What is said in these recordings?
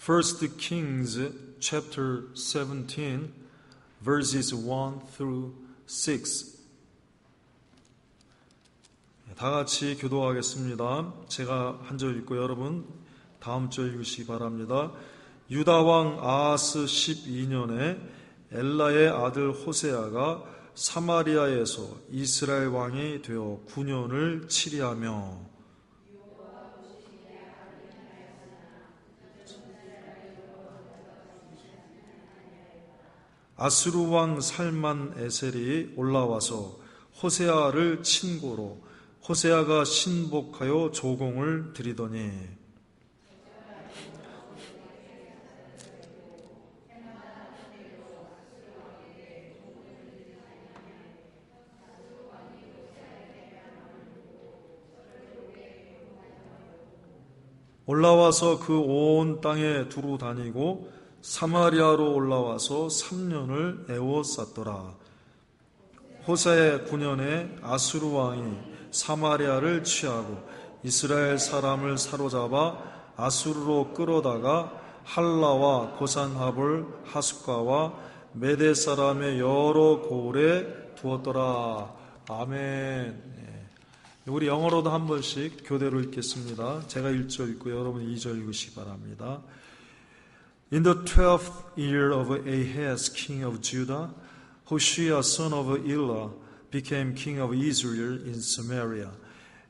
First Kings chapter 17 verses 1 through 6. 다 같이 교도하겠습니다. 제가 한 절 읽고 여러분 다음 절 읽으시기 바랍니다. 유다 왕 아하스 12년에 엘라의 아들 호세아가 사마리아에서 이스라엘 왕이 되어 9년을 치리하며 아수르 왕 살만 에셀이 올라와서 호세아를 친고로 호세아가 신복하여 조공을 드리더니 올라와서 그 온 땅에 두루 다니고 사마리아로 올라와서 3년을 애워쌌더라. 호세아 9년에 아수르 왕이 사마리아를 취하고 이스라엘 사람을 사로잡아 아수르로 끌어다가 할라와 고산하볼 하숫가와 메대 사람의 여러 고을에 두었더라. 아멘. 우리 영어로도 한 번씩 교대로 읽겠습니다. 제가 1절 읽고 여러분 2절 읽으시기 바랍니다. In the 12th year of Ahaz, king of Judah, Hoshea, son of Elah, became king of Israel in Samaria,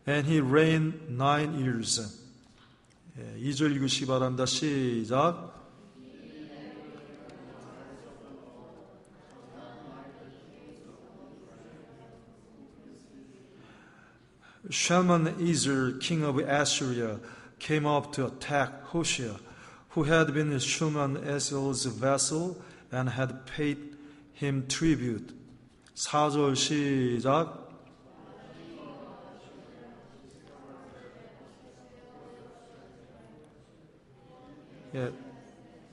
and he reigned 9 years. 2절 읽으시기 바랍니다. 시작. Shalmaneser, king of Assyria, came up to attack Hoshea, who had been Shalmaneser's vassal and had paid him tribute. 4절 시작. Yet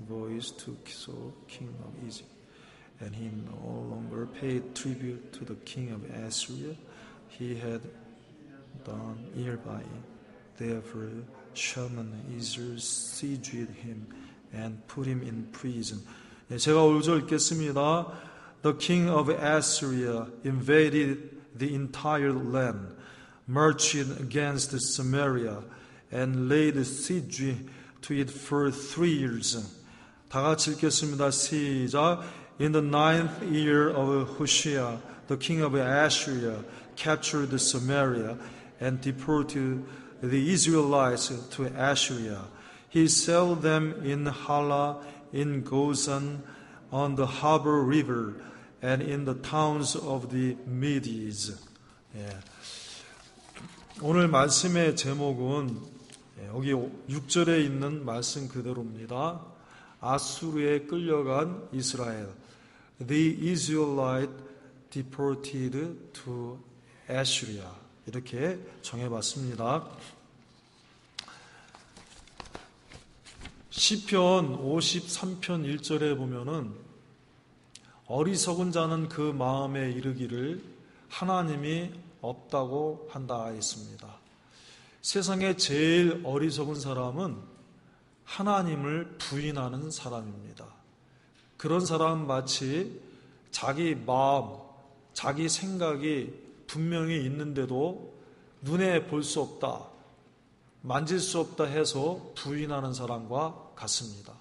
voice took so king of Egypt, and he no longer paid tribute to the king of Assyria. He had done nearby. Therefore Shalmaneser seized him and put him in prison. 제가 5절 읽겠습니다. The king of Assyria invaded the entire land, marched against Samaria, and laid siege to it for 3 years. 다 같이 읽겠습니다. 시작. In the 9th year of Hoshea, the king of Assyria captured Samaria and deported the Israelites to Assyria. He sold them in Hala, in Gozan, on the harbor river, and in the towns of the Medes. 오늘 말씀의 제목은 여기 6절에 있는 말씀 그대로입니다. 아수르에 끌려간 이스라엘. The Israelite deported to Assyria. 이렇게 정해봤습니다. 시편 53편 1절에 보면은 어리석은 자는 그 마음에 이르기를 하나님이 없다고 한다 했습니다. 세상에 제일 어리석은 사람은 하나님을 부인하는 사람입니다. 그런 사람은 마치 자기 마음, 자기 생각이 분명히 있는데도 눈에 볼 수 없다, 만질 수 없다 해서 부인하는 사람과 같습니다.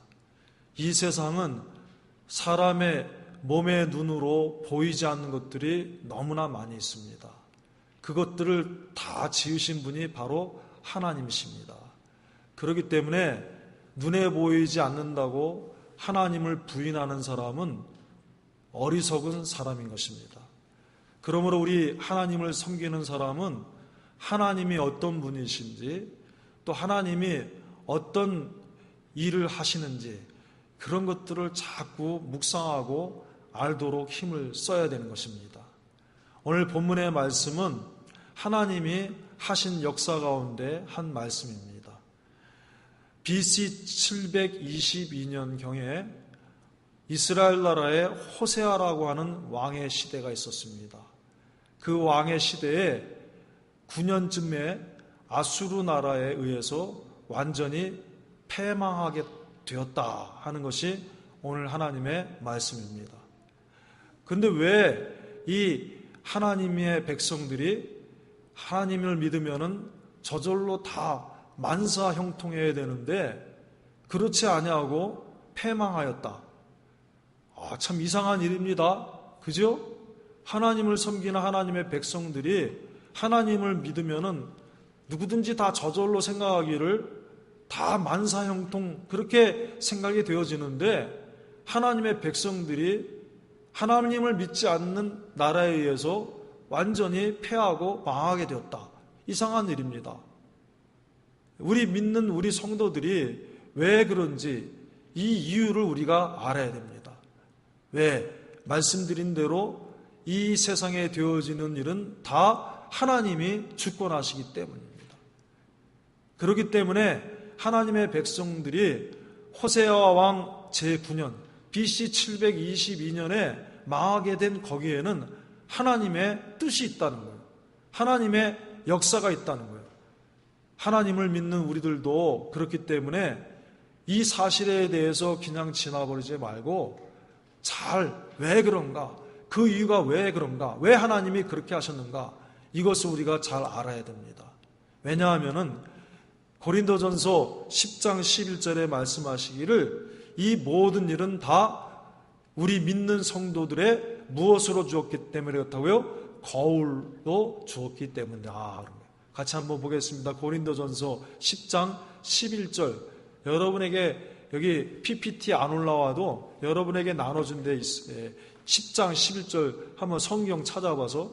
이 세상은 사람의 몸의 눈으로 보이지 않는 것들이 너무나 많이 있습니다. 그것들을 다 지으신 분이 바로 하나님이십니다. 그렇기 때문에 눈에 보이지 않는다고 하나님을 부인하는 사람은 어리석은 사람인 것입니다. 그러므로 우리 하나님을 섬기는 사람은 하나님이 어떤 분이신지 또 하나님이 어떤 일을 하시는지 그런 것들을 자꾸 묵상하고 알도록 힘을 써야 되는 것입니다. 오늘 본문의 말씀은 하나님이 하신 역사 가운데 한 말씀입니다. BC 722년경에 이스라엘 나라에 호세아라고 하는 왕의 시대가 있었습니다. 그 왕의 시대에 9년쯤에 아수르 나라에 의해서 완전히 패망하게 되었다 하는 것이 오늘 하나님의 말씀입니다. 그런데 왜 이 하나님의 백성들이 하나님을 믿으면은 저절로 다 만사 형통해야 되는데 그렇지 아니하고 패망하였다. 참 이상한 일입니다. 그죠? 하나님을 섬기는 하나님의 백성들이 하나님을 믿으면은 누구든지 다 저절로 생각하기를 다 만사형통 그렇게 생각이 되어지는데 하나님의 백성들이 하나님을 믿지 않는 나라에 의해서 완전히 패하고 망하게 되었다. 이상한 일입니다. 우리 믿는 우리 성도들이 왜 그런지 이 이유를 우리가 알아야 됩니다. 왜? 말씀드린 대로 이 세상에 되어지는 일은 다 하나님이 주권하시기 때문입니다. 그렇기 때문에 하나님의 백성들이 호세아 왕 제9년 BC 722년에 망하게 된 거기에는 하나님의 뜻이 있다는 거예요. 하나님의 역사가 있다는 거예요. 하나님을 믿는 우리들도 그렇기 때문에 이 사실에 대해서 그냥 지나버리지 말고 왜 그런가? 그 이유가 왜 그런가? 왜 하나님이 그렇게 하셨는가? 이것을 우리가 잘 알아야 됩니다. 왜냐하면은 고린도전서 10장 11절에 말씀하시기를 이 모든 일은 다 우리 믿는 성도들의 무엇으로 주었기 때문에 그렇다고요? 거울로 주었기 때문이다. 같이 한번 보겠습니다. 고린도전서 10장 11절. 여러분에게 여기 PPT 안 올라와도 여러분에게 나눠준 데 있어요. 10장 11절 한번 성경 찾아봐서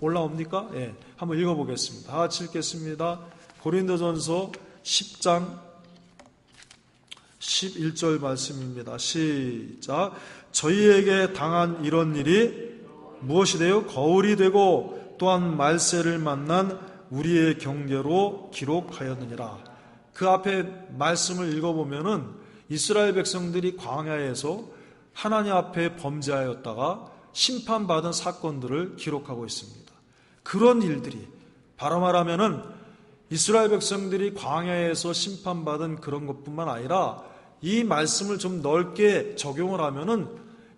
올라옵니까? 예, 한번 읽어보겠습니다. 다 같이 읽겠습니다. 고린도전서 10장 11절 말씀입니다. 시작. 저희에게 당한 이런 일이 무엇이 되요? 거울이 되고 또한 말세를 만난 우리의 경계로 기록하였느니라. 그 앞에 말씀을 읽어보면은 이스라엘 백성들이 광야에서 하나님 앞에 범죄하였다가 심판받은 사건들을 기록하고 있습니다. 그런 일들이 바로 말하면은 이스라엘 백성들이 광야에서 심판받은 그런 것뿐만 아니라 이 말씀을 좀 넓게 적용을 하면은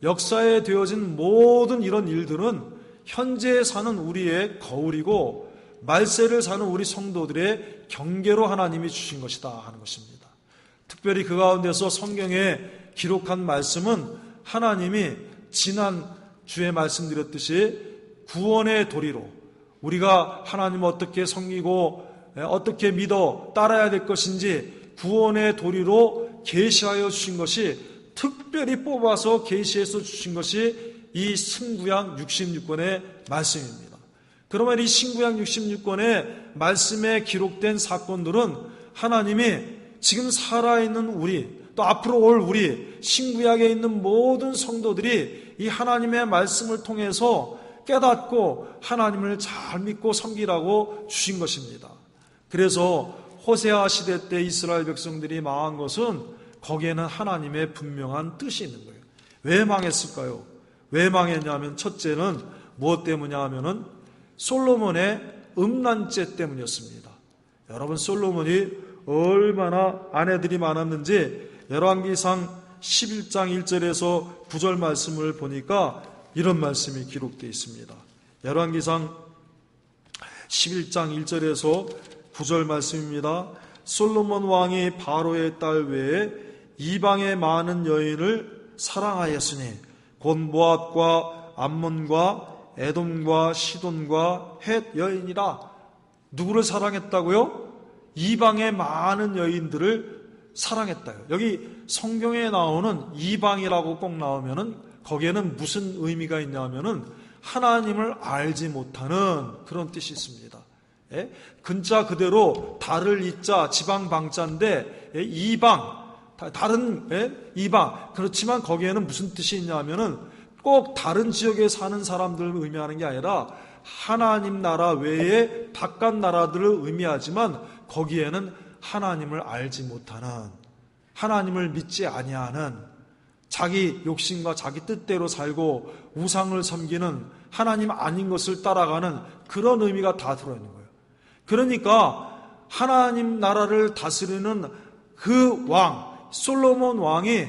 역사에 되어진 모든 이런 일들은 현재 사는 우리의 거울이고 말세를 사는 우리 성도들의 경계로 하나님이 주신 것이다 하는 것입니다. 특별히 그 가운데서 성경에 기록한 말씀은 하나님이 지난 주에 말씀드렸듯이 구원의 도리로 우리가 하나님을 어떻게 섬기고 어떻게 믿어 따라야 될 것인지 구원의 도리로 계시하여 주신 것이 특별히 뽑아서 계시해서 주신 것이 이 신구약 66권의 말씀입니다. 그러면 이 신구약 66권의 말씀에 기록된 사건들은 하나님이 지금 살아있는 우리 또 앞으로 올 우리 신구약에 있는 모든 성도들이 이 하나님의 말씀을 통해서 깨닫고 하나님을 잘 믿고 섬기라고 주신 것입니다. 그래서 호세아 시대 때 이스라엘 백성들이 망한 것은 거기에는 하나님의 분명한 뜻이 있는 거예요. 왜 망했을까요? 왜 망했냐면 첫째는 무엇 때문이냐 하면은 솔로몬의 음란죄 때문이었습니다. 여러분 솔로몬이 얼마나 아내들이 많았는지 열왕기상 11장 1절에서 9절 말씀을 보니까 이런 말씀이 기록되어 있습니다. 열왕기상 11장 1절에서 9절 말씀입니다. 솔로몬 왕이 바로의 딸 외에 이방의 많은 여인을 사랑하였으니 곧 모압과 암몬과 에돔과 시돈과 헷 여인이라. 누구를 사랑했다고요? 이방의 많은 여인들을 사랑했다요. 여기 성경에 나오는 이방이라고 꼭 나오면은 거기에는 무슨 의미가 있냐면은 하나님을 알지 못하는 그런 뜻이 있습니다. 예? 근자 그대로 달을 이자 지방 방자인데 이방 다른 이방 그렇지만 거기에는 무슨 뜻이 있냐면은 꼭 다른 지역에 사는 사람들을 의미하는 게 아니라 하나님 나라 외에 바깥 나라들을 의미하지만 거기에는 하나님을 알지 못하는 하나님을 믿지 아니하는 자기 욕심과 자기 뜻대로 살고 우상을 섬기는 하나님 아닌 것을 따라가는 그런 의미가 다 들어있는 거예요. 그러니까 하나님 나라를 다스리는 그 왕, 솔로몬 왕이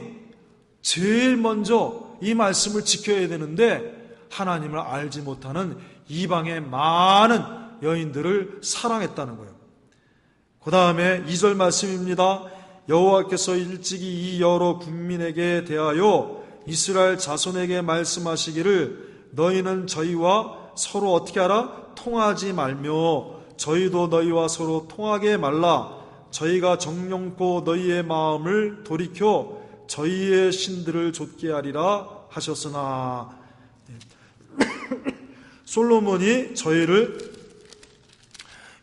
제일 먼저 이 말씀을 지켜야 되는데 하나님을 알지 못하는 이방의 많은 여인들을 사랑했다는 거예요. 그 다음에 2절 말씀입니다. 여호와께서 일찍이 이 여러 국민에게 대하여 이스라엘 자손에게 말씀하시기를 너희는 저희와 서로 어떻게 하라? 통하지 말며 저희도 너희와 서로 통하게 말라. 저희가 정령코 너희의 마음을 돌이켜 저희의 신들을 좇게 하리라 하셨으나 솔로몬이 저희를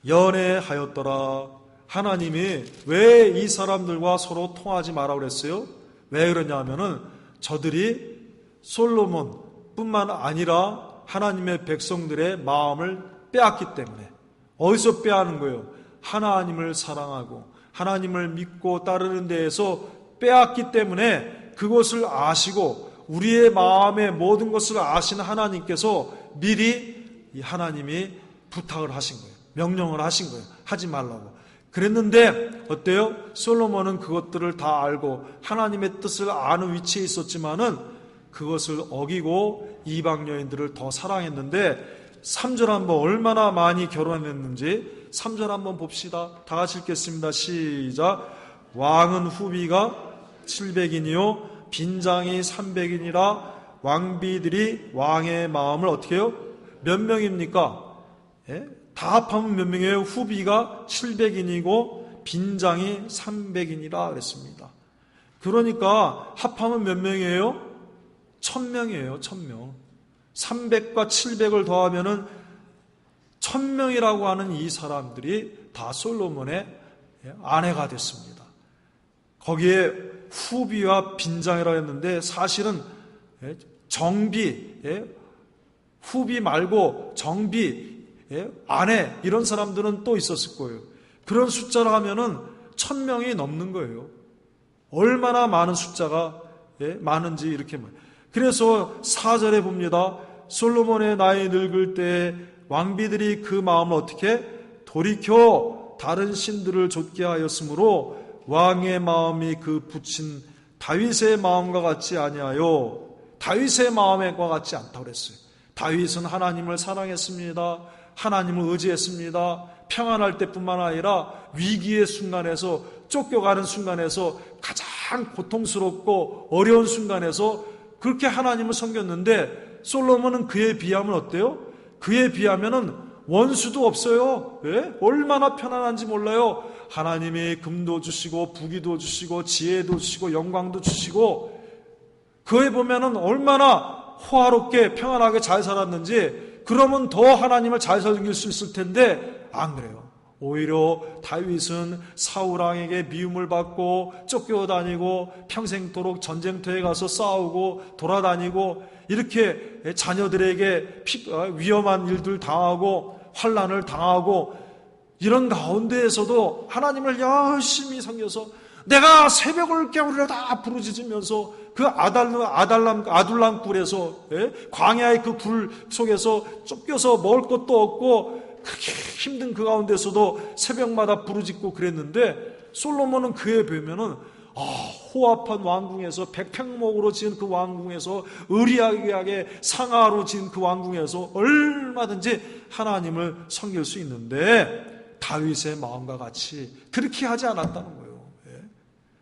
연애하였더라. 하나님이 왜 이 사람들과 서로 통하지 마라 그랬어요? 왜 그러냐면은 저들이 솔로몬 뿐만 아니라 하나님의 백성들의 마음을 빼앗기 때문에. 어디서 빼앗는 거예요? 하나님을 사랑하고 하나님을 믿고 따르는 데에서 빼앗기 때문에 그것을 아시고 우리의 마음의 모든 것을 아시는 하나님께서 미리 이 하나님이 부탁을 하신 거예요. 명령을 하신 거예요. 하지 말라고. 그랬는데 어때요? 솔로몬은 그것들을 다 알고 하나님의 뜻을 아는 위치에 있었지만은 그것을 어기고 이방 여인들을 더 사랑했는데 3절 한번 얼마나 많이 결혼했는지 3절 한번 봅시다. 다 같이 읽겠습니다. 시작. 왕은 후비가 700인이요 빈장이 300인이라 왕비들이 왕의 마음을 어떻게 해요? 몇 명입니까? 예? 다 합하면 몇 명이에요? 후비가 700인이고 빈장이 300인이라 그랬습니다. 그러니까 합하면 몇 명이에요? 1000명이에요. 1000명. 300과 700을 더하면은 1000명이라고 하는 이 사람들이 다 솔로몬의 아내가 됐습니다. 거기에 후비와 빈장이라고 했는데 사실은 정비, 후비 말고 정비, 아내 이런 사람들은 또 있었을 거예요. 그런 숫자로 하면은 1000명이 넘는 거예요. 얼마나 많은 숫자가 많은지 이렇게. 그래서 4절에 봅니다. 솔로몬의 나이 늙을 때 왕비들이 그 마음을 어떻게 돌이켜 다른 신들을 좇게 하였으므로 왕의 마음이 그 붙인 다윗의 마음과 같지 아니하여 다윗의 마음과 같지 않다고 그랬어요. 다윗은 하나님을 사랑했습니다. 하나님을 의지했습니다. 평안할 때뿐만 아니라 위기의 순간에서 쫓겨가는 순간에서 가장 고통스럽고 어려운 순간에서 그렇게 하나님을 섬겼는데 솔로몬은 그에 비하면 어때요? 그에 비하면은 원수도 없어요. 예? 얼마나 편안한지 몰라요. 하나님이 금도 주시고 부귀도 주시고 지혜도 주시고 영광도 주시고 그에 보면은 얼마나 호화롭게 평안하게 잘 살았는지 그러면 더 하나님을 잘 섬길 수 있을 텐데 안 그래요. 오히려 다윗은 사울왕에게 미움을 받고 쫓겨다니고 평생토록 전쟁터에 가서 싸우고 돌아다니고 이렇게 자녀들에게 위험한 일들 당하고 환난을 당하고 이런 가운데에서도 하나님을 열심히 섬겨서 내가 새벽을 깨우리라 다 부르짖으면서 그 아둘람 굴에서 광야의 그 불 속에서 쫓겨서 먹을 것도 없고 그렇게 힘든 그 가운데서도 새벽마다 부르짖고 그랬는데 솔로몬은 그에 비하면은 호합한 왕궁에서 백평목으로 지은 그 왕궁에서 의리하게 상하로 지은 그 왕궁에서 얼마든지 하나님을 섬길 수 있는데 다윗의 마음과 같이 그렇게 하지 않았다는 거예요.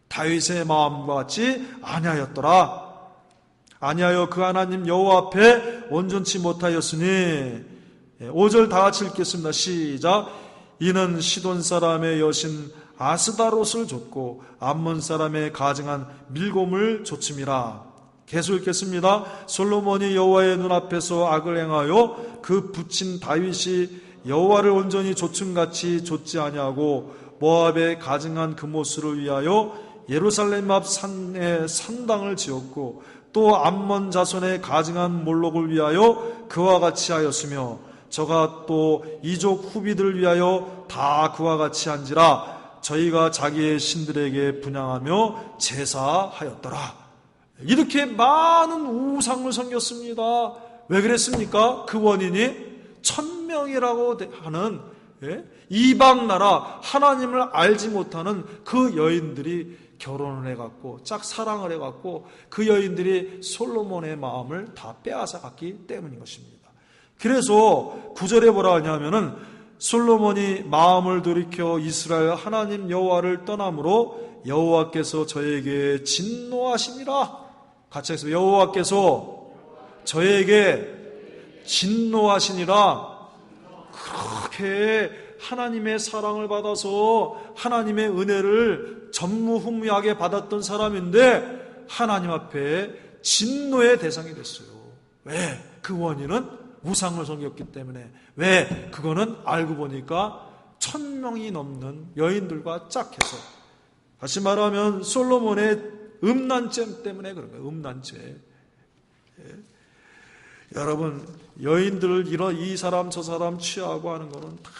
다윗의 마음과 같이 아니하였더라. 아니하여 그 하나님 여호와 앞에 온전치 못하였으니 5절 다 같이 읽겠습니다. 시작. 이는 시돈 사람의 여신 아스다롯을 좇고 암몬 사람의 가증한 밀곰을 좇음이라. 계속 읽겠습니다. 솔로몬이 여호와의 눈앞에서 악을 행하여 그 붙인 다윗이 여호와를 온전히 좇음같이 좇지 아니하고 모압의 가증한 금오스를 위하여 예루살렘 앞 산에 산당을 지었고 또 암몬 자손의 가증한 몰록을 위하여 그와 같이 하였으며 저가 또 이족 후비들을 위하여 다 그와 같이 한지라. 저희가 자기의 신들에게 분향하며 제사하였더라. 이렇게 많은 우상을 섬겼습니다. 왜 그랬습니까? 그 원인이 1000명이라고 하는 이방 나라 하나님을 알지 못하는 그 여인들이 결혼을 해갖고 짝사랑을 해갖고 그 여인들이 솔로몬의 마음을 다 빼앗아갔기 때문인 것입니다. 그래서 9절에 뭐라 하냐면은 솔로몬이 마음을 돌이켜 이스라엘 하나님 여호와를 떠남으로 여호와께서 저에게 진노하시니라. 같이 해서 여호와께서 저에게 진노하시니라. 그렇게 하나님의 사랑을 받아서 하나님의 은혜를 전무후무하게 받았던 사람인데 하나님 앞에 진노의 대상이 됐어요. 왜? 그 원인은 우상을 섬겼기 때문에. 왜? 그거는 알고 보니까 1000명이 넘는 여인들과 짝해서, 다시 말하면 솔로몬의 음란죄 때문에 그런 거예요. 음란죄. 여러분, 여인들을 이 사람 저 사람 취하고 하는 거는 다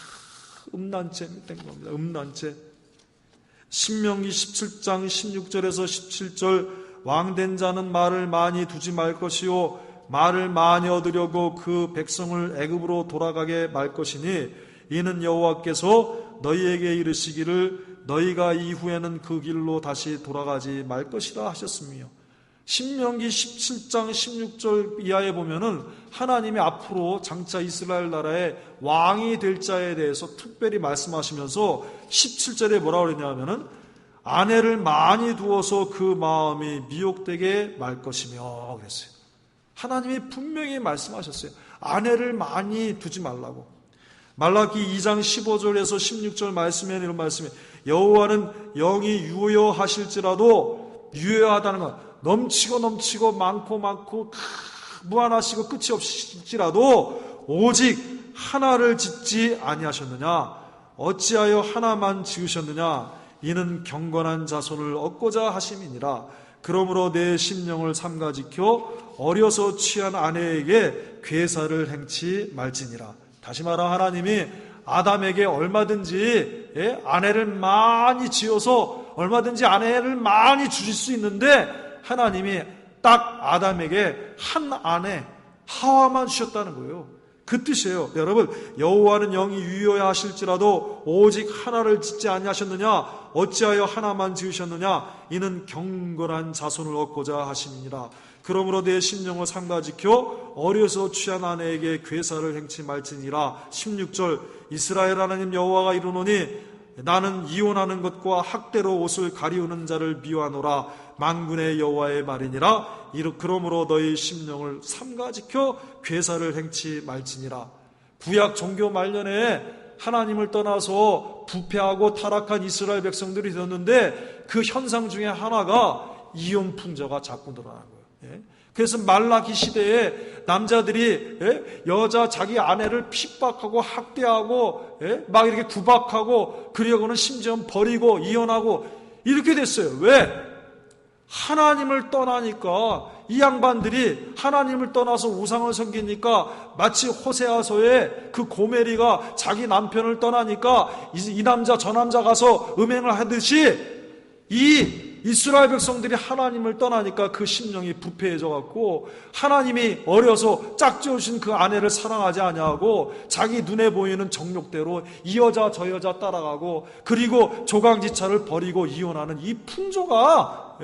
음란죄 된 겁니다. 음란죄. 신명기 17장 16절에서 17절 왕된 자는 말을 많이 두지 말 것이요 말을 많이 얻으려고 그 백성을 애굽으로 돌아가게 말 것이니 이는 여호와께서 너희에게 이르시기를 너희가 이후에는 그 길로 다시 돌아가지 말 것이라 하셨으며, 신명기 17장 16절 이하에 보면은 하나님이 앞으로 장차 이스라엘 나라의 왕이 될 자에 대해서 특별히 말씀하시면서 17절에 뭐라고 그랬냐면은 아내를 많이 두어서 그 마음이 미혹되게 말 것이며 그랬어요. 하나님이 분명히 말씀하셨어요. 아내를 많이 두지 말라고. 말라기 2장 15절에서 16절 말씀에 이런 말씀이, 여호와는 영이 유효하실지라도, 유효하다는 건 넘치고 많고 무한하시고 끝이 없을지라도 오직 하나를 짓지 아니하셨느냐? 어찌하여 하나만 지으셨느냐? 이는 경건한 자손을 얻고자 하심이니라. 그러므로 내 심령을 삼가 지켜 어려서 취한 아내에게 괴사를 행치 말지니라. 다시 말하면 하나님이 아담에게 얼마든지 아내를 많이 지어서 얼마든지 아내를 많이 주실 수 있는데 하나님이 딱 아담에게 한 아내 하와만 주셨다는 거예요. 그 뜻이에요. 여러분, 여호와는 영이 유효하야 하실지라도 오직 하나를 짓지 아니하셨느냐? 어찌하여 하나만 지으셨느냐? 이는 경건한 자손을 얻고자 하심이니라. 그러므로 내 심령을 삼가 지켜 어려서 취한 아내에게 괴사를 행치 말지니라. 16절, 이스라엘 하나님 여호와가 이르노니 나는 이혼하는 것과 학대로 옷을 가리우는 자를 미워하노라. 만군의 여호와의 말이니라. 그러므로 너희 심령을 삼가 지켜 괴사를 행치 말지니라. 구약 종교 말년에 하나님을 떠나서 부패하고 타락한 이스라엘 백성들이 있었는데 그 현상 중에 하나가 이혼 풍조가 자꾸 늘어나는 거예요. 그래서 말라기 시대에 남자들이 여자 자기 아내를 핍박하고 학대하고 막 이렇게 구박하고 그리고는 심지어 버리고 이혼하고 이렇게 됐어요. 왜? 하나님을 떠나니까, 이 양반들이 하나님을 떠나서 우상을 섬기니까 마치 호세아서의 그 고멜이가 자기 남편을 떠나니까 이 남자 저 남자 가서 음행을 하듯이 이 이스라엘 백성들이 하나님을 떠나니까 그 심령이 부패해져 갖고 하나님이 어려서 짝지으신 그 아내를 사랑하지 아니하고 자기 눈에 보이는 정욕대로 이 여자 저 여자 따라가고 그리고 조강지차를 버리고 이혼하는 이 풍조가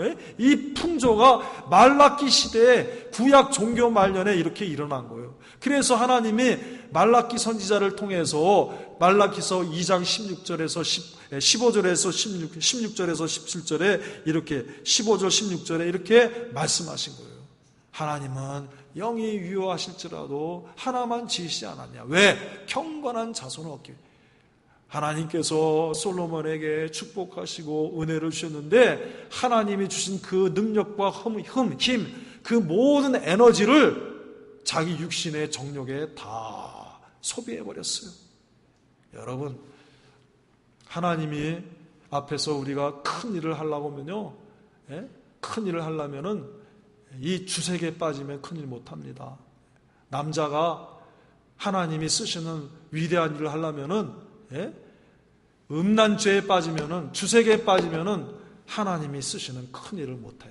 말라기 시대에 구약 종교 말년에 이렇게 일어난 거예요. 그래서 하나님이 말라기 선지자를 통해서 말라기서 2장 15절에서 16절에서 17절에 이렇게 15절 16절에 이렇게 말씀하신 거예요. 하나님은 영이 유효하실지라도 하나만 지으시지 않았냐? 왜? 경건한 자손을 얻기 위해. 하나님께서 솔로몬에게 축복하시고 은혜를 주셨는데 하나님이 주신 그 능력과 힘, 그 모든 에너지를 자기 육신의 정욕에 다 소비해버렸어요. 여러분, 하나님이 앞에서 우리가 큰 일을 하려고 하면요, 큰 일을 하려면은 이 주색에 빠지면 큰 일 못합니다. 남자가 하나님이 쓰시는 위대한 일을 하려면은 음란죄에 빠지면은, 주색에 빠지면은 하나님이 쓰시는 큰 일을 못해.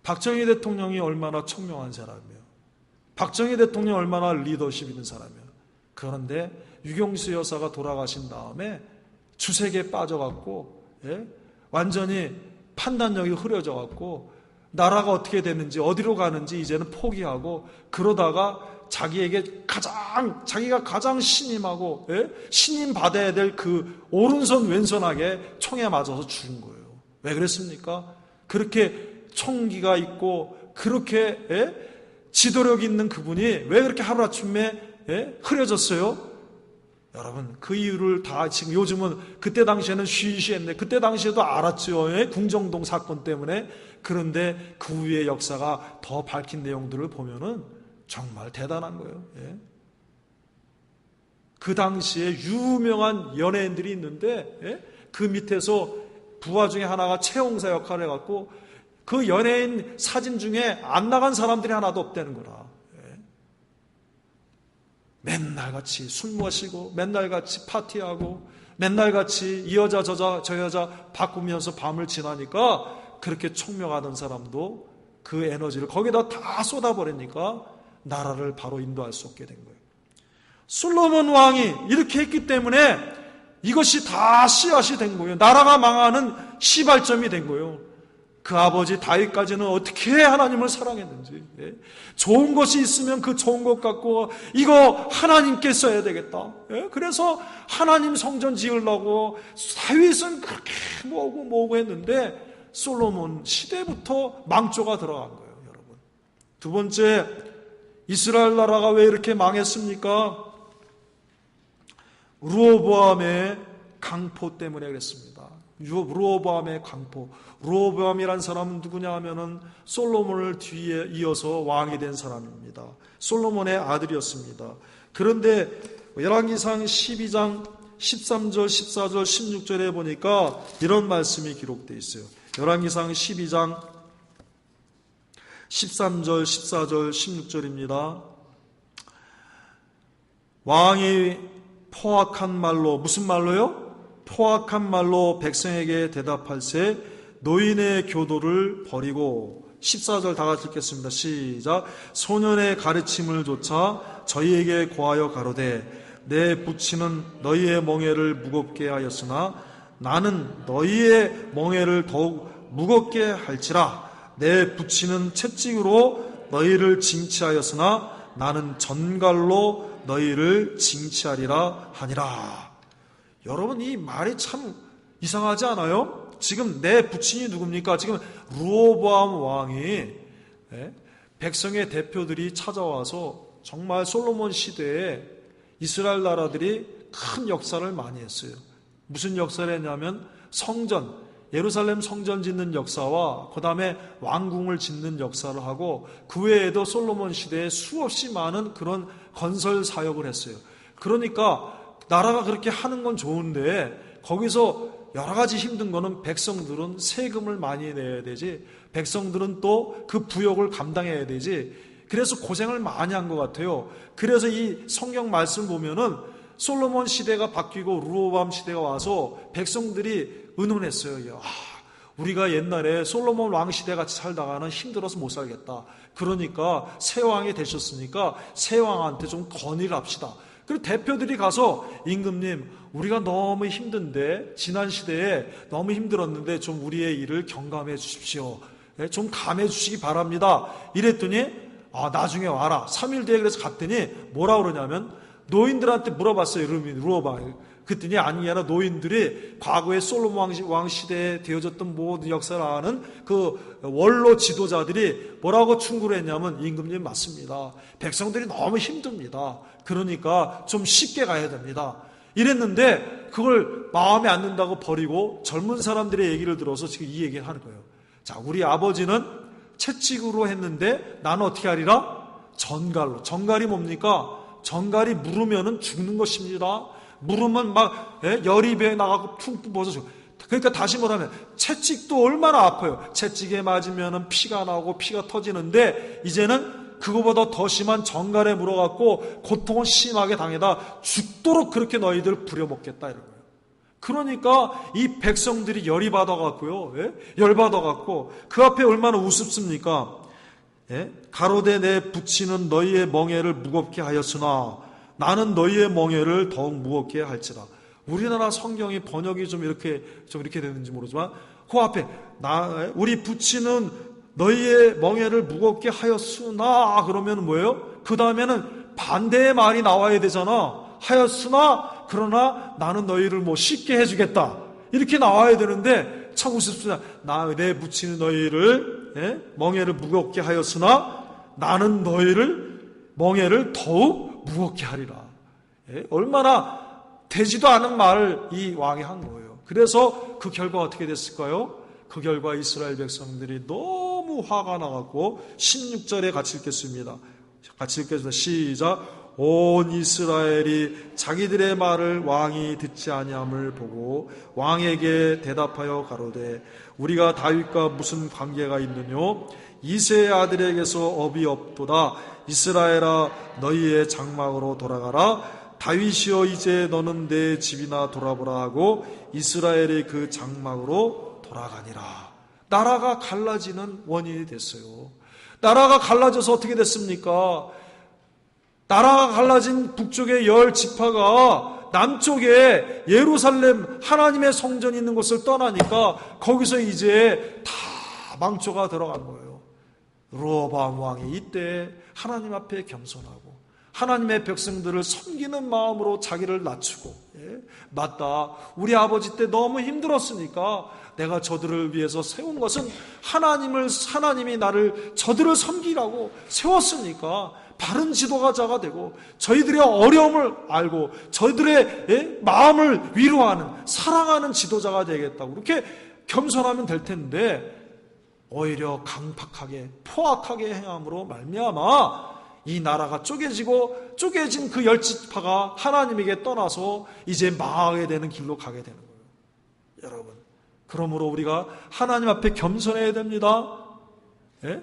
박정희 대통령이 얼마나 청명한 사람이에요. 박정희 대통령이 얼마나 리더십 있는 사람이에요. 그런데 유경수 여사가 돌아가신 다음에 주색에 빠져갖고 완전히 판단력이 흐려져갖고 나라가 어떻게 됐는지 어디로 가는지 이제는 포기하고 그러다가 자기가 가장 신임하고 신임 받아야 될 그 오른손 왼손하게 총에 맞아서 죽은 거예요. 왜 그랬습니까? 그렇게 총기가 있고 그렇게 지도력 있는 그분이 왜 그렇게 하루아침에 흐려졌어요? 여러분 그 이유를 다 지금 요즘은 그때 당시에는 쉬쉬했는데 그때 당시에도 알았죠. 궁정동 사건 때문에. 그런데 그 후의 역사가 더 밝힌 내용들을 보면은 정말 대단한 거예요. 그 당시에 유명한 연예인들이 있는데 그 밑에서 부하 중에 하나가 채용사 역할을 해갖고 그 연예인 사진 중에 안 나간 사람들이 하나도 없다는 거라. 맨날 같이 술 마시고 맨날 같이 파티하고 맨날 같이 이 여자 저 여자 바꾸면서 밤을 지나니까 그렇게 총명하던 사람도 그 에너지를 거기다 다 쏟아버리니까 나라를 바로 인도할 수 없게 된 거예요. 솔로몬 왕이 이렇게 했기 때문에 이것이 다 씨앗이 된 거예요. 나라가 망하는 시발점이 된 거예요. 그 아버지 다윗까지는 어떻게 하나님을 사랑했는지. 좋은 것이 있으면 그 좋은 것 갖고 이거 하나님께 써야 되겠다. 그래서 하나님 성전 지으려고 다윗은 그렇게 모으고 했는데 솔로몬 시대부터 망조가 들어간 거예요. 여러분. 두 번째, 이스라엘 나라가 왜 이렇게 망했습니까? 르호보암의 강포 때문에 그랬습니다. 르호보암의 강포. 르호보암이란 사람은 누구냐 하면은 솔로몬을 뒤에 이어서 왕이 된 사람입니다. 솔로몬의 아들이었습니다. 그런데 열왕기상 12장 13절, 14절, 16절에 보니까 이런 말씀이 기록되어 있어요. 열왕기상 12장 13절, 14절, 16절입니다. 왕이 포악한 말로, 무슨 말로요? 포악한 말로 백성에게 대답할세 노인의 교도를 버리고 14절 다 같이 읽겠습니다. 시작. 소년의 가르침을 조차 저희에게 고하여 가로되 내 부친은 너희의 멍에를 무겁게 하였으나 나는 너희의 멍에를 더욱 무겁게 할지라. 내 부친은 채찍으로 너희를 징치하였으나 나는 전갈로 너희를 징치하리라 하니라. 여러분 이 말이 참 이상하지 않아요? 지금 내 부친이 누굽니까? 지금 르호보암 왕이 백성의 대표들이 찾아와서 정말 솔로몬 시대에 이스라엘 나라들이 큰 역사를 많이 했어요. 무슨 역사를 했냐면 성전, 예루살렘 성전 짓는 역사와 그 다음에 왕궁을 짓는 역사를 하고 그 외에도 솔로몬 시대에 수없이 많은 그런 건설 사역을 했어요. 그러니까 나라가 그렇게 하는 건 좋은데 거기서 여러 가지 힘든 거는 백성들은 세금을 많이 내야 되지, 백성들은 또 그 부역을 감당해야 되지. 그래서 고생을 많이 한 것 같아요. 그래서 이 성경 말씀 보면은 솔로몬 시대가 바뀌고 르호보암 시대가 와서 백성들이 의논했어요. 우리가 옛날에 솔로몬 왕 시대 같이 살다가는 힘들어서 못 살겠다. 그러니까 새 왕이 되셨으니까 새 왕한테 좀 건의를 합시다. 그리고 대표들이 가서 임금님 우리가 너무 힘든데 지난 시대에 너무 힘들었는데 좀 우리의 일을 경감해 주십시오. 좀 감해 주시기 바랍니다. 이랬더니 나중에 와라. 3일 뒤에 그래서 갔더니 뭐라 그러냐면 노인들한테 물어봤어요. 르호보암. 그랬더니 아니야 노인들이 과거에 솔로몬 왕 시대에 되어졌던 모든 역사를 아는 그 원로 지도자들이 뭐라고 충고를 했냐면 임금님 맞습니다. 백성들이 너무 힘듭니다. 그러니까 좀 쉽게 가야 됩니다. 이랬는데 그걸 마음에 안 든다고 버리고 젊은 사람들의 얘기를 들어서 지금 이 얘기를 하는 거예요. 자, 우리 아버지는 채찍으로 했는데 나는 어떻게 하리라? 전갈로. 전갈이 뭡니까? 전갈이 물으면은 죽는 것입니다. 물으면 막 열이 배에 나가고 퉁 부어서 죽어. 그러니까 다시 말하면 채찍도 얼마나 아파요. 채찍에 맞으면은 피가 나고 피가 터지는데 이제는 그거보다 더 심한 전갈에 물어갖고 고통을 심하게 당해다 죽도록 그렇게 너희들 부려먹겠다 이런 거예요. 그러니까 이 백성들이 열이 받아갖고요. 열 받아갖고 그 앞에 얼마나 우습습니까? 가로되 내 부친은 너희의 멍에를 무겁게 하였으나 나는 너희의 멍에를 더욱 무겁게 할지라. 우리나라 성경이 번역이 좀 이렇게 되는지 모르지만 그 앞에 우리 부친은 너희의 멍에를 무겁게 하였으나 그러면 뭐예요? 그 다음에는 반대의 말이 나와야 되잖아. 하였으나 그러나 나는 너희를 쉽게 해주겠다. 이렇게 나와야 되는데 참 우습습니다. 내 부친은 너희를 멍에를 무겁게 하였으나 나는 너희를 멍에를 더욱 무겁게 하리라. 얼마나 되지도 않은 말을 이 왕이 한 거예요. 그래서 그 결과 어떻게 됐을까요? 그 결과 이스라엘 백성들이 너무 화가 나갖고 16절에 같이 읽겠습니다. 같이 읽겠습니다. 시작. 온 이스라엘이 자기들의 말을 왕이 듣지 아니함을 보고 왕에게 대답하여 가로되 우리가 다윗과 무슨 관계가 있느뇨? 이새의 아들에게서 업이 없도다. 이스라엘아 너희의 장막으로 돌아가라. 다윗이여 이제 너는 내 집이나 돌아보라 하고 이스라엘이 그 장막으로 돌아가니라. 나라가 갈라지는 원인이 됐어요. 나라가 갈라져서 어떻게 됐습니까? 나라가 갈라진 북쪽의 10지파가 남쪽에 예루살렘 하나님의 성전이 있는 곳을 떠나니까 거기서 이제 다 망초가 들어간 거예요. 르호보암 왕이 이때 하나님 앞에 겸손하고 하나님의 백성들을 섬기는 마음으로 자기를 낮추고 맞다. 우리 아버지 때 너무 힘들었으니까 내가 저들을 위해서 세운 것은 하나님이 나를 저들을 섬기라고 세웠으니까 바른 지도자가 되고 저희들의 어려움을 알고 저희들의 마음을 위로하는 사랑하는 지도자가 되겠다고 그렇게 겸손하면 될 텐데 오히려 강팍하게 포악하게 행함으로 말미암아 이 나라가 쪼개진 그 10지파가 하나님에게 떠나서 이제 망하게 되는 길로 가게 되는 거예요. 여러분, 그러므로 우리가 하나님 앞에 겸손해야 됩니다. 예?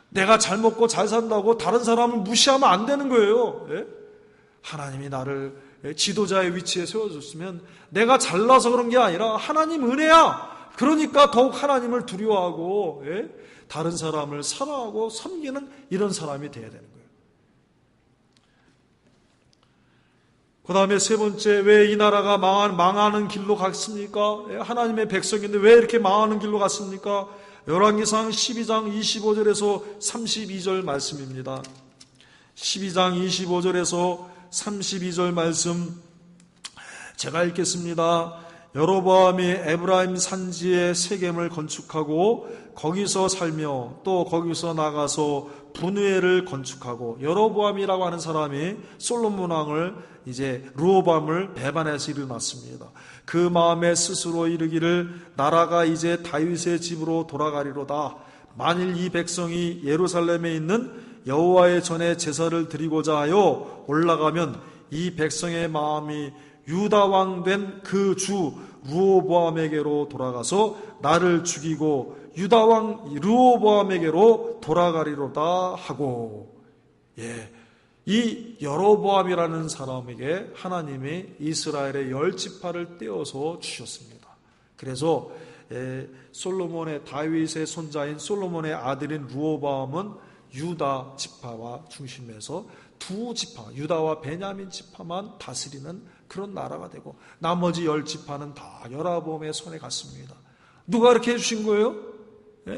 내가 잘 먹고 잘 산다고 다른 사람을 무시하면 안 되는 거예요. 예? 하나님이 나를 지도자의 위치에 세워줬으면 내가 잘나서 그런 게 아니라 하나님 은혜야. 그러니까 더욱 하나님을 두려워하고 다른 사람을 사랑하고 섬기는 이런 사람이 되어야 되는 거예요. 그 다음에 세 번째, 왜 이 나라가 망하는 길로 갔습니까? 하나님의 백성인데 왜 이렇게 망하는 길로 갔습니까? 열왕기상 12장 25절에서 32절 말씀입니다. 12장 25절에서 32절 말씀 제가 읽겠습니다. 여로보암이 에브라임 산지에 세겜을 건축하고 거기서 살며 또 거기서 나가서 분우엘을 건축하고, 여로보암이라고 하는 사람이 솔로몬 왕을 이제 르호보암을 배반해서 일어났습니다. 그 마음에 스스로 이르기를 나라가 이제 다윗의 집으로 돌아가리로다. 만일 이 백성이 예루살렘에 있는 여호와의 전에 제사를 드리고자 하여 올라가면 이 백성의 마음이 유다 왕 된 그 주 르호보암에게로 돌아가서 나를 죽이고 유다 왕 르호보암에게로 돌아가리로다 하고, 이 여로보암이라는 사람에게 하나님이 이스라엘의 10지파를 떼어서 주셨습니다. 그래서 솔로몬의 다윗의 손자인 솔로몬의 아들인 르호보암은 유다 지파와 중심에서 두 지파, 유다와 베냐민 지파만 다스리는 그런 나라가 되고 나머지 10지파는 다 여로보암의 손에 갔습니다. 누가 그렇게 해주신 거예요?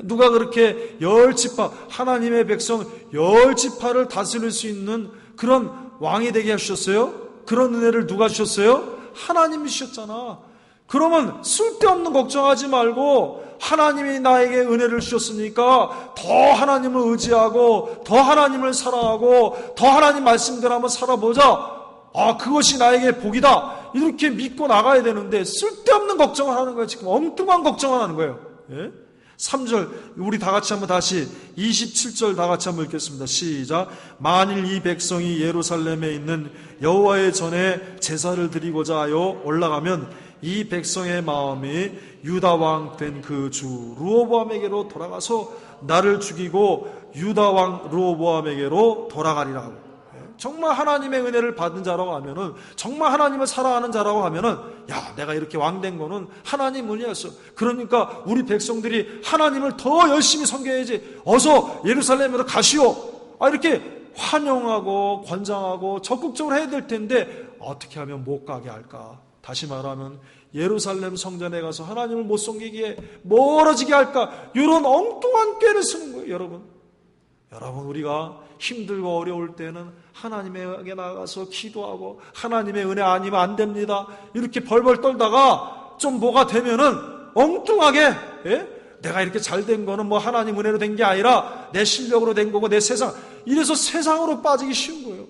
누가 그렇게 10지파, 하나님의 백성 10지파를 다스릴 수 있는 그런 왕이 되게 하셨어요? 그런 은혜를 누가 주셨어요? 하나님이 주셨잖아. 그러면 쓸데없는 걱정하지 말고 하나님이 나에게 은혜를 주셨으니까 더 하나님을 의지하고 더 하나님을 사랑하고 더 하나님 말씀대로 한번 살아보자. 그것이 나에게 복이다. 이렇게 믿고 나가야 되는데 쓸데없는 걱정을 하는 거예요. 지금 엉뚱한 걱정을 하는 거예요. 3절 우리 다 같이 한번 다시 27절 다 같이 한번 읽겠습니다. 시작. 만일 이 백성이 예루살렘에 있는 여호와의 전에 제사를 드리고자 하여 올라가면 이 백성의 마음이 유다 왕 된 그 주 르호보암에게로 돌아가서 나를 죽이고 유다 왕 르호보암에게로 돌아가리라. 정말 하나님의 은혜를 받은 자라고 하면은, 정말 하나님을 사랑하는 자라고 하면은, 내가 이렇게 왕 된 거는 하나님 은혜였어. 그러니까 우리 백성들이 하나님을 더 열심히 섬겨야지. 어서 예루살렘으로 가시오. 이렇게 환영하고 권장하고 적극적으로 해야 될 텐데 어떻게 하면 못 가게 할까? 다시 말하면 예루살렘 성전에 가서 하나님을 못 섬기게 멀어지게 할까? 이런 엉뚱한 꾀를 쓰는 거예요. 여러분 우리가 힘들고 어려울 때는 하나님에게 나가서 기도하고 하나님의 은혜 아니면 안 됩니다. 이렇게 벌벌 떨다가 좀 뭐가 되면은 엉뚱하게 내가 이렇게 잘 된 거는 뭐 하나님 은혜로 된 게 아니라 내 실력으로 된 거고 내 세상, 이래서 세상으로 빠지기 쉬운 거예요.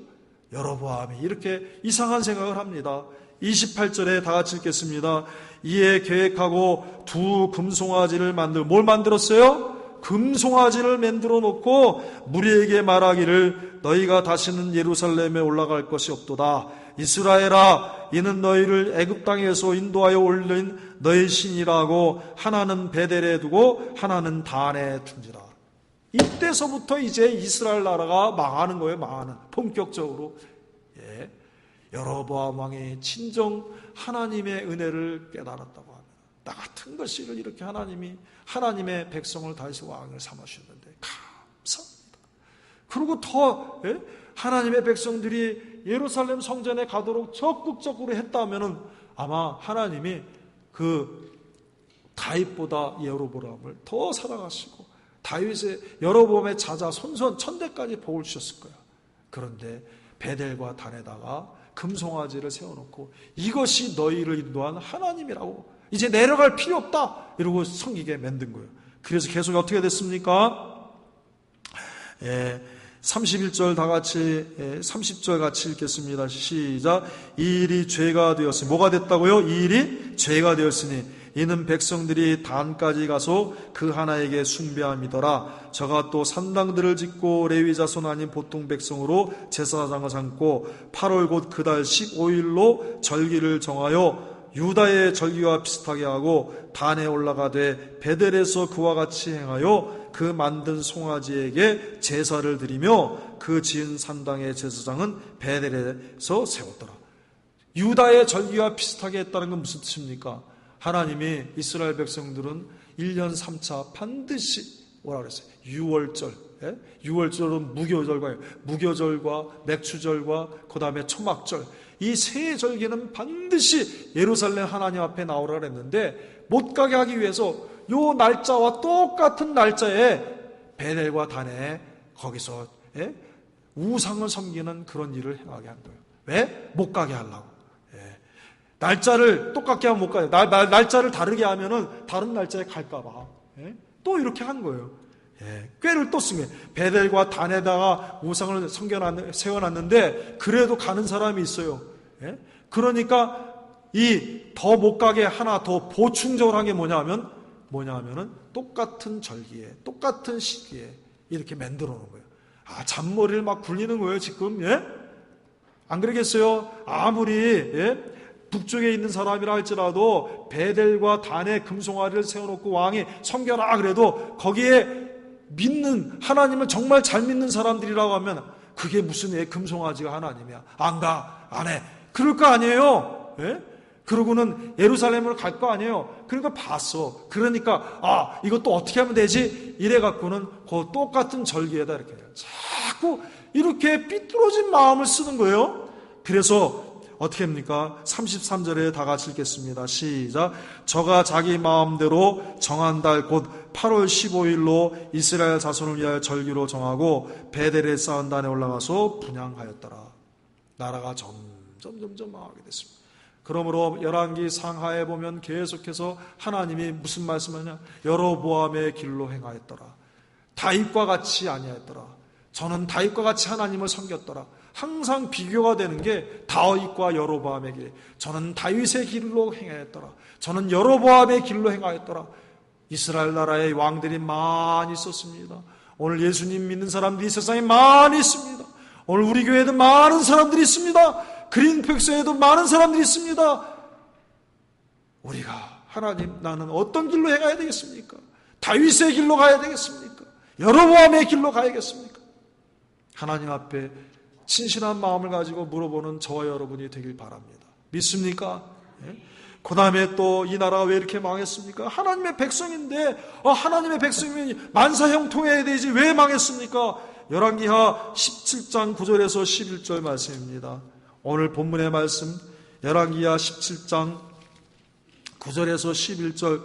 여로보암이 이렇게 이상한 생각을 합니다. 28절에 다 같이 읽겠습니다. 이에 계획하고 두 금송아지를 뭘 만들었어요? 금송아지를 만들어 놓고 무리에게 말하기를 너희가 다시는 예루살렘에 올라갈 것이 없도다. 이스라엘아, 이는 너희를 애굽 땅에서 인도하여 올린 너희 신이라고 하나는 베델에 두고 하나는 단에 둔지라. 이때서부터 이제 이스라엘 나라가 망하는 거예요. 망하는, 본격적으로. 여로보암 왕이 진정 하나님의 은혜를 깨달았다고 합니다. 나 같은 것을 이렇게 하나님의 백성을 다해서 왕을 삼으셨는데 감사합니다. 그리고 더 하나님의 백성들이 예루살렘 성전에 가도록 적극적으로 했다면은 아마 하나님이 그 다윗보다 여로보암을 더 사랑하시고 다윗의 여로보암의 자자 손손 천대까지 복을 주셨을 거야. 그런데 베델과 단에다가 금송아지를 세워놓고 이것이 너희를 인도한 하나님이라고 이제 내려갈 필요 없다 이러고 섬기게 만든 거예요. 그래서 계속 어떻게 됐습니까? 31절 다 같이 30절 같이 읽겠습니다. 시작. 이 일이 죄가 되었으니 뭐가 됐다고요? 이 일이 죄가 되었으니 이는 백성들이 단까지 가서 그 하나에게 숭배함이더라. 저가 또 산당들을 짓고 레위 자손 아닌 보통 백성으로 제사장을 삼고 8월 곧 그 달 15일로 절기를 정하여 유다의 절기와 비슷하게 하고 단에 올라가되 베델에서 그와 같이 행하여 그 만든 송아지에게 제사를 드리며 그 지은 산당의 제사장은 베델에서 세웠더라. 유다의 절기와 비슷하게 했다는 건 무슨 뜻입니까? 하나님이 이스라엘 백성들은 1년 3차 반드시 뭐라 그랬어요? 6월절. 6월절은 무교절과 맥추절과 그 다음에 초막절. 이 세 절기는 반드시 예루살렘 하나님 앞에 나오라 그랬는데 못 가게 하기 위해서 요 날짜와 똑같은 날짜에 베델과 단에 거기서 우상을 섬기는 그런 일을 행하게 한 거예요. 왜? 못 가게 하려고. 날짜를 똑같게 하면 못 가요. 날짜를 다르게 하면은 다른 날짜에 갈까봐. 또 이렇게 한 거예요. 꾀를 또 쓴 거예요. 베델과 단에다가 우상을 세워놨는데 그래도 가는 사람이 있어요. 그러니까 이 더 못 가게 하나 더 보충적으로 한 게 뭐냐면은 똑같은 절기에 똑같은 시기에 이렇게 만들어 놓은 거예요. 잔머리를 막 굴리는 거예요 지금. 안 그러겠어요? 아무리 북쪽에 있는 사람이라 할지라도 베델과 단에 금송아지를 세워놓고 왕이 섬겨라 그래도 거기에 믿는 하나님을 정말 잘 믿는 사람들이라고 하면 그게 무슨 금송아지가 하나님이야? 안 가, 안 해. 그럴 거 아니에요? 그러고는 예루살렘을 갈 거 아니에요? 그러니까 봤어. 그러니까 이것도 어떻게 하면 되지? 이래갖고는 그 똑같은 절기에다 이렇게 해요. 자꾸 이렇게 삐뚤어진 마음을 쓰는 거예요. 그래서 어떻게 합니까? 33절에 다 같이 읽겠습니다. 시작. 저가 자기 마음대로 정한 달 곧 8월 15일로 이스라엘 자손을 위하여 절기로 정하고 베델에 쌓은 단에 올라가서 분향하였더라. 나라가 점점 망하게 됐습니다. 그러므로 열왕기 상하에 보면 계속해서 하나님이 무슨 말씀하냐? 여로보암의 길로 행하였더라. 다윗과 같이 아니하였더라. 저는 다윗과 같이 하나님을 섬겼더라. 항상 비교가 되는 게 다윗과 여로보암의 길. 저는 다윗의 길로 행하였더라. 저는 여로보암의 길로 행하였더라. 이스라엘 나라의 왕들이 많이 있었습니다. 오늘 예수님 믿는 사람들이 이 세상에 많이 있습니다. 오늘 우리 교회에도 많은 사람들이 있습니다. 그린백서에도 많은 사람들이 있습니다. 우리가 하나님 나는 어떤 길로 행해야 되겠습니까? 다윗의 길로 가야 되겠습니까? 여로보암의 길로 가야겠습니까? 하나님 앞에 진실한 마음을 가지고 물어보는 저와 여러분이 되길 바랍니다. 믿습니까? 그 다음에 또 이 나라가 왜 이렇게 망했습니까? 하나님의 백성인데 하나님의 백성이면 만사 형통해야 되지 왜 망했습니까? 열왕기하 17장 9절에서 11절 말씀입니다. 오늘 본문의 말씀 열왕기하 17장 9절에서 11절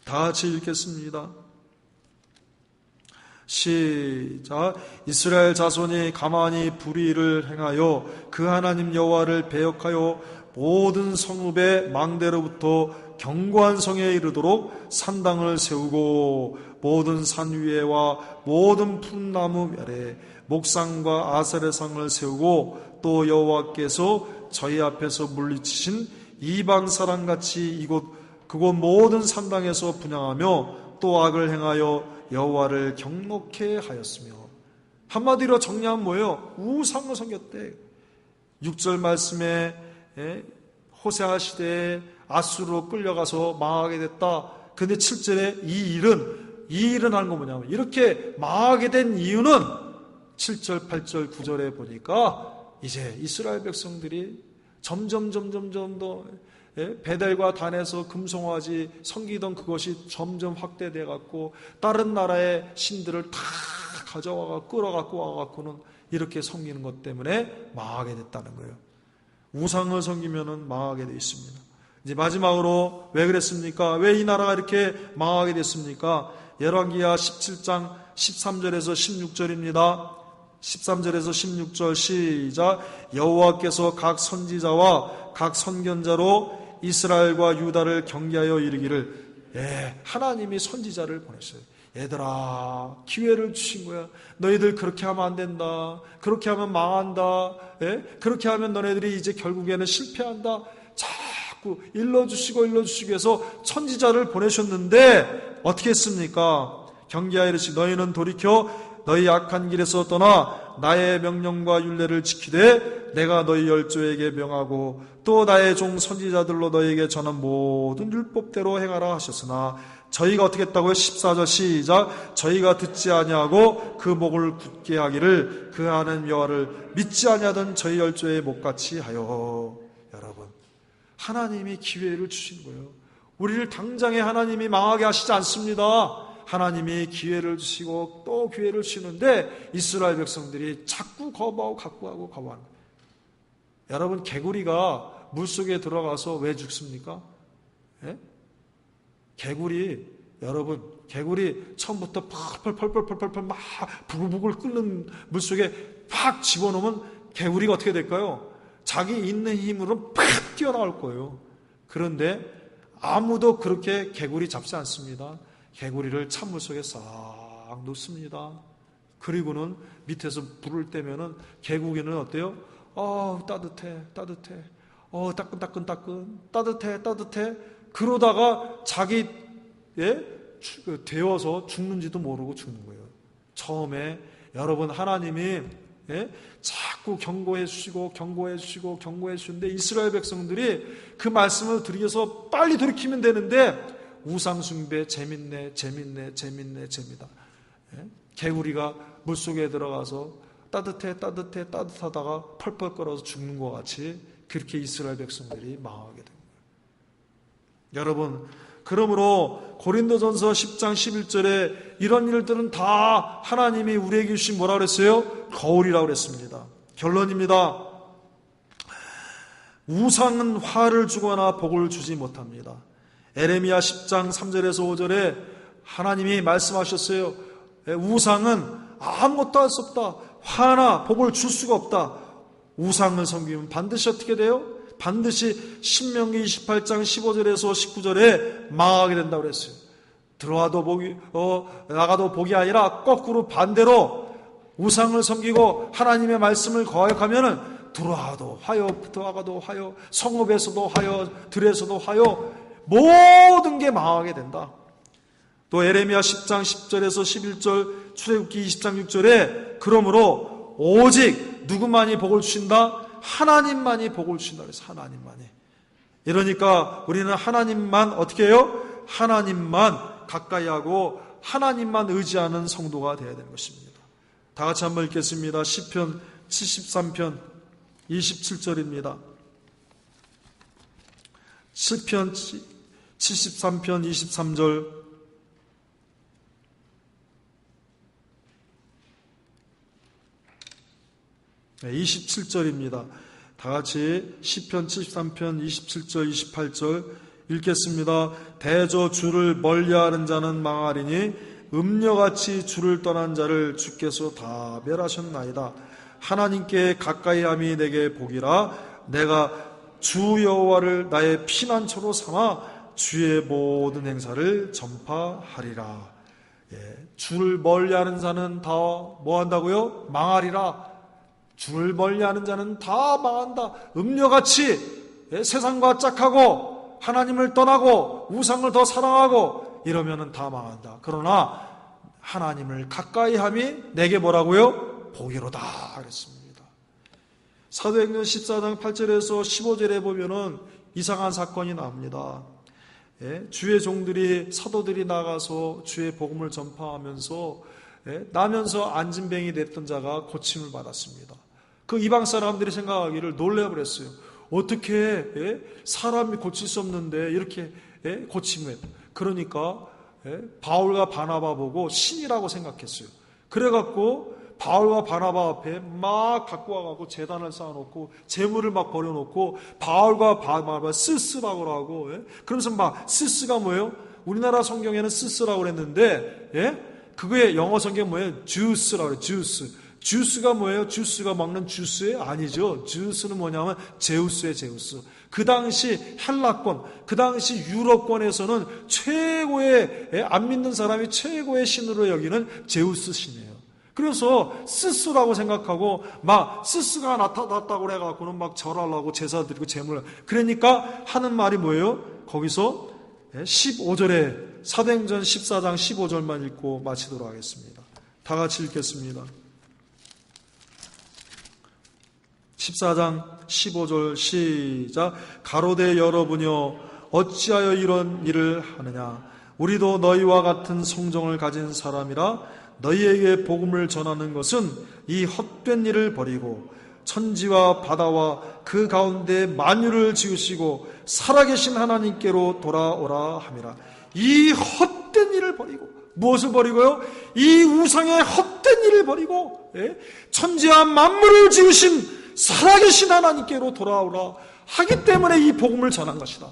다 같이 읽겠습니다. 시작. 이스라엘 자손이 가만히 불의를 행하여 그 하나님 여호와를 배역하여 모든 성읍의 망대로부터 견고한 성에 이르도록 산당을 세우고 모든 산 위에와 모든 푸른 나무 아래 목상과 아사레상을 세우고 또 여호와께서 저희 앞에서 물리치신 이방 사람같이 그곳 모든 산당에서 분향하며 또 악을 행하여 여호와를 경노케 하였으며. 한마디로 정리하면 뭐예요? 우상을 섬겼대. 6절 말씀에 호세아 시대에 아수르로 끌려가서 망하게 됐다. 근데 7절에 이 일은 하는 거 뭐냐면 이렇게 망하게 된 이유는 7절, 8절, 9절에 보니까 이제 이스라엘 백성들이 점점 더 베델과 단에서 금송아지 섬기던 그것이 점점 확대돼 갖고 다른 나라의 신들을 다 가져와가 끌어갖고 와갖고는 이렇게 섬기는 것 때문에 망하게 됐다는 거예요. 우상을 섬기면은 망하게 돼 있습니다. 이제 마지막으로 왜 그랬습니까? 왜 이 나라가 이렇게 망하게 됐습니까? 열왕기하 17장 13절에서 16절입니다. 13절에서 16절 시작. 여호와께서 각 선지자와 각 선견자로 이스라엘과 유다를 경계하여 이르기를. 하나님이 선지자를 보냈어요. 얘들아, 기회를 주신 거야. 너희들 그렇게 하면 안 된다. 그렇게 하면 망한다. 그렇게 하면 너네들이 이제 결국에는 실패한다. 자꾸 일러주시고 해서 선지자를 보내셨는데 어떻게 했습니까? 경계하여 이르시기 너희는 돌이켜 너희 악한 길에서 떠나 나의 명령과 율례를 지키되 내가 너희 열조에게 명하고 또 나의 종 선지자들로 너희에게 전한 모든 율법대로 행하라 하셨으나 저희가 어떻게 했다고요? 14절 시작. 저희가 듣지 아니하고 그 목을 굳게 하기를 그 하나님 여호와를 믿지 아니하던 저희 열조의 목같이 하여. 여러분, 하나님이 기회를 주신 거예요. 우리를 당장에 하나님이 망하게 하시지 않습니다. 하나님이 기회를 주시고 또 기회를 주시는데 이스라엘 백성들이 자꾸 거부하고 갖고 거부하는 거예요. 여러분, 개구리가 물속에 들어가서 왜 죽습니까? 개구리 처음부터 펄펄 막 부글부글 끓는 물속에 팍 집어넣으면 개구리가 어떻게 될까요? 자기 있는 힘으로 팍 뛰어나올 거예요. 그런데 아무도 그렇게 개구리 잡지 않습니다. 개구리를 찬물 속에 싹 놓습니다. 그리고는 밑에서 불을 떼면은 개구리는 어때요? 따뜻해. 따끈. 따뜻해. 그러다가 자기 데워서 죽는지도 모르고 죽는 거예요. 처음에 여러분, 하나님이 자꾸 경고해 주시고 경고해 주시는데 이스라엘 백성들이 그 말씀을 들여서 빨리 돌이키면 되는데 우상숭배 재밌다. 개구리가 물속에 들어가서 따뜻하다가 펄펄 끓어서 죽는 것 같이 그렇게 이스라엘 백성들이 망하게 됩니다. 여러분, 그러므로 고린도전서 10장 11절에 이런 일들은 다 하나님이 우리에게 주신 뭐라고 그랬어요? 거울이라고 그랬습니다. 결론입니다. 우상은 화를 주거나 복을 주지 못합니다. 에레미야 10장 3절에서 5절에 하나님이 말씀하셨어요. 우상은 아무것도 할 수 없다. 화나 복을 줄 수가 없다. 우상을 섬기면 반드시 어떻게 돼요? 반드시 신명기 28장 15절에서 19절에 망하게 된다고 그랬어요. 들어와도 복이, 나가도 복이 아니라 거꾸로 반대로 우상을 섬기고 하나님의 말씀을 거역하면은 들어와도 화요, 들어가도 화요, 성읍에서도 화요, 들에서도 화요, 모든 게 망하게 된다. 또 에레미야 10장 10절에서 11절, 출애굽기 20장 6절에 그러므로 오직 누구만이 복을 주신다? 하나님만이 복을 주신다 그래서 하나님만이. 이러니까 우리는 하나님만 어떻게 해요? 하나님만 가까이 하고 하나님만 의지하는 성도가 되어야 되는 것입니다. 다 같이 한번 읽겠습니다. 시편 73편 27절입니다. 시편 73편 23절 27절입니다. 다 같이 시편 73편 27절 28절 읽겠습니다. 대저 주를 멀리하는 자는 망하리니 음녀같이 주를 떠난 자를 주께서 다 멸하셨나이다. 하나님께 가까이함이 내게 복이라. 내가 주 여호와를 나의 피난처로 삼아 주의 모든 행사를 전파하리라. 주를 멀리하는 자는 다 뭐한다고요? 망하리라. 주를 멀리하는 자는 다 망한다. 음녀같이 세상과 짝하고 하나님을 떠나고 우상을 더 사랑하고 이러면은 다 망한다. 그러나 하나님을 가까이함이 내게 뭐라고요? 복이로다 그랬습니다. 사도행전 14장 8절에서 15절에 보면은 이상한 사건이 나옵니다. 주의 종들이 사도들이 나가서 주의 복음을 전파하면서 나면서 안진뱅이 됐던 자가 고침을 받았습니다. 그 이방 사람들이 생각하기를 놀라버렸어요. 어떻게 사람이 고칠 수 없는데 이렇게 고침을 했다. 그러니까 바울과 바나바 보고 신이라고 생각했어요. 그래갖고 바울과 바나바 앞에 막 갖고 와갖고 제단을 쌓아놓고 재물을 막 버려놓고 바울과 바나바 스스라고 하고 그러면서 막 스스가 뭐예요? 우리나라 성경에는 스스라고 그랬는데 그거의 영어 성경 뭐예요? 주스라고 그래요. 주스. 주스가 뭐예요? 주스가 먹는 주스예요? 아니죠. 주스는 뭐냐면 제우스의 제우스. 그 당시 헬라권, 그 당시 유럽권에서는 최고의 안 믿는 사람이 최고의 신으로 여기는 제우스 신이에요. 그래서 스스라고 생각하고 막 스스가 나타났다고 해갖고는 막 절하려고 제사 드리고 제물. 그러니까 하는 말이 뭐예요? 거기서 15절에 사도행전 14장 15절만 읽고 마치도록 하겠습니다. 다 같이 읽겠습니다. 14장 15절 시작. 가로되 여러분이여 어찌하여 이런 일을 하느냐. 우리도 너희와 같은 성정을 가진 사람이라 너희에게 복음을 전하는 것은 이 헛된 일을 버리고 천지와 바다와 그 가운데 만유를 지으시고 살아계신 하나님께로 돌아오라 함이라. 이 헛된 일을 버리고 무엇을 버리고요? 이 우상의 헛된 일을 버리고 천지와 만물을 지으신 살아계신 하나님께로 돌아오라 하기 때문에 이 복음을 전한 것이다.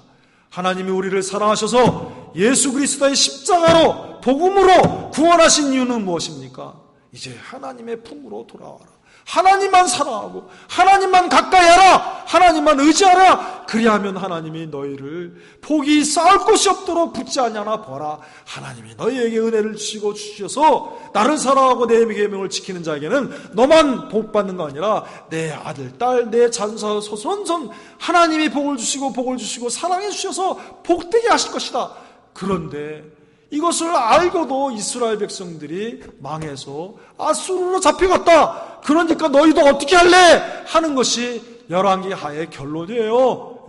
하나님이 우리를 사랑하셔서 예수 그리스도의 십자가로 복음으로 구원하신 이유는 무엇입니까? 이제 하나님의 품으로 돌아와라. 하나님만 사랑하고 하나님만 가까이 하라. 하나님만 의지하라. 그리하면 하나님이 너희를 복이 쌓을 곳이 없도록 붙지 않냐나 보라. 하나님이 너희에게 은혜를 주셔서 나를 사랑하고 내 계명을 지키는 자에게는 너만 복 받는 거 아니라 내 아들, 딸, 내 자손, 소손 하나님이 복을 주시고 사랑해 주셔서 복되게 하실 것이다. 그런데 이것을 알고도 이스라엘 백성들이 망해서 아수르로 잡혀갔다. 그러니까 너희도 어떻게 할래? 하는 것이 열왕기 하의 결론이에요.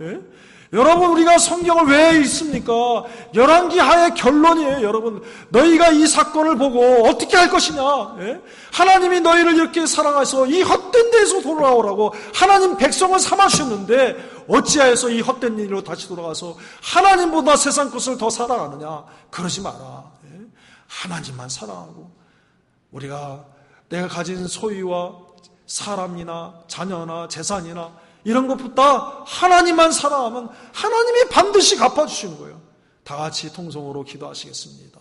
여러분, 우리가 성경을 왜 읽습니까? 열왕기 하의 결론이에요. 여러분, 너희가 이 사건을 보고 어떻게 할 것이냐? 하나님이 너희를 이렇게 사랑해서 이 헛된 데에서 돌아오라고 하나님 백성을 삼아주셨는데 어찌하여서 이 헛된 일로 다시 돌아가서 하나님보다 세상 것을 더 사랑하느냐? 그러지 마라. 하나님만 사랑하고 내가 가진 소유와 사람이나 자녀나 재산이나 이런 것보다 하나님만 사랑하면 하나님이 반드시 갚아주시는 거예요. 다 같이 통성으로 기도하시겠습니다.